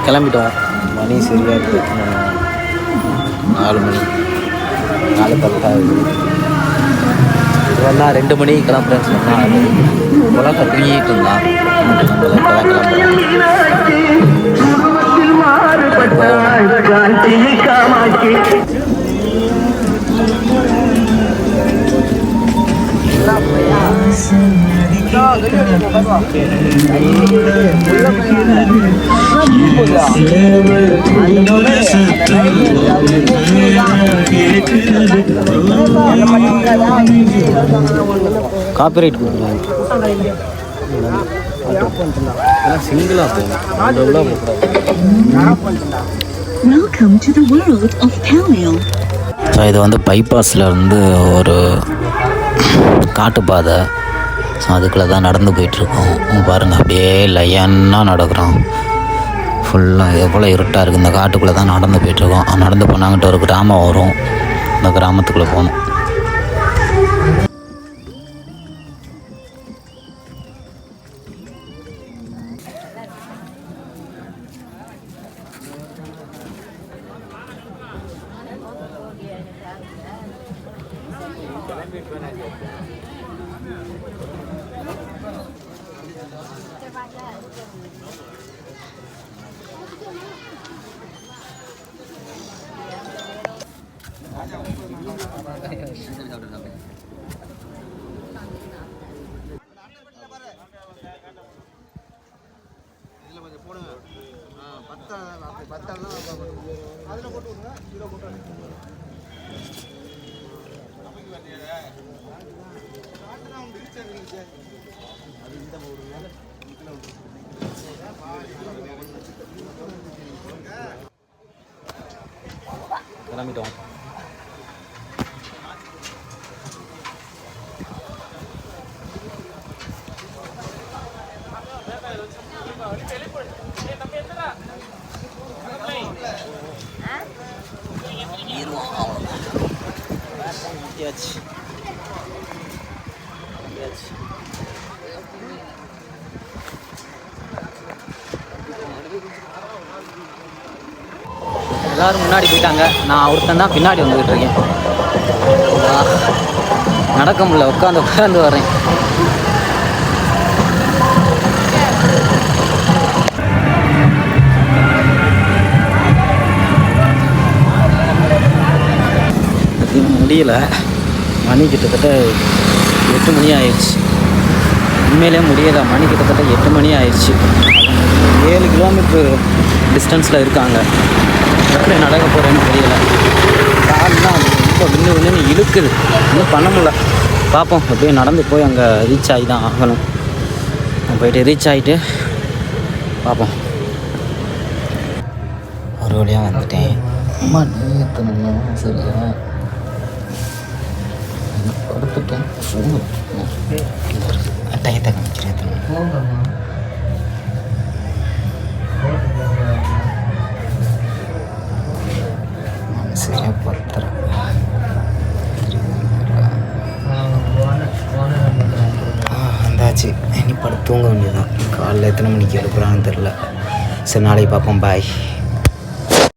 கிளம்பிட்டோம். மணி சரியாக இருக்குது 4 மணி 4:10 இதெல்லாம் 2 மணி கிளம்புறேன்னு சொன்னால் உலக தூங்கிட்டு இருந்தான். காப்பிரைட் கொடுக்குறாங்க. சிங்கிளாக போகணும். ஸோ இது வந்து பைபாஸில் இருந்து ஒரு காட்டுப்பாதை. ஸோ அதுக்குள்ளே தான் நடந்து போயிட்டுருக்கோம். பாருங்கள், அப்படியே லைனாக நடக்கிறோம். ஃபுல்லாக எவ்வளோ இருட்டாக இருக்குது. இந்த காட்டுக்குள்ளே தான் நடந்து போயிட்டுருக்கோம். நடந்து போனாங்கிட்ட ஒரு கிராமம் வரும். இந்த கிராமத்துக்குள்ளே போகணும். கிளம்பிட்டோம். எல்லோரும் முன்னாடி போயிட்டாங்க. நான் ஒருத்தன் தான் பின்னாடி வந்துக்கிட்டு இருக்கேன். நடக்க முடியல, உட்காந்து வரேன். முடியல. மணி கிட்டத்தட்ட 8 மணி ஆயிடுச்சு. உண்மையிலே முடியலை. மணி கிட்டத்தட்ட 8 மணி ஆயிடுச்சு. 7 கிலோமீட்டர் டிஸ்டன்ஸில் இருக்காங்க. எப்படி நடக்க போகிறேன்னு தெரியல. கால்லாம் ரொம்ப விண்ணு இழுக்குது. இன்னும் பண்ண முடியல. பார்ப்போம். அப்படியே நடந்து போய் அங்கே ரீச் ஆகி தான் ஆகணும். போயிட்டு ரீச் ஆகிட்டு பார்ப்போம். ஒரு வழியாக வந்துட்டேன். அம்மா நீ எத்தணும் சரியா படுத்துட்டேன். ஃபோன் டயத்தை காமிக்கிறேன். சரியா பத்திரம் வந்தாச்சு. இனி படுத்து தூங்க வேண்டியதுதான். காலைல எத்தனை மணிக்கு எழுப்புறாங்கன்னு தெரில. சரி, நாளைக்கு பார்ப்போம். பாய்.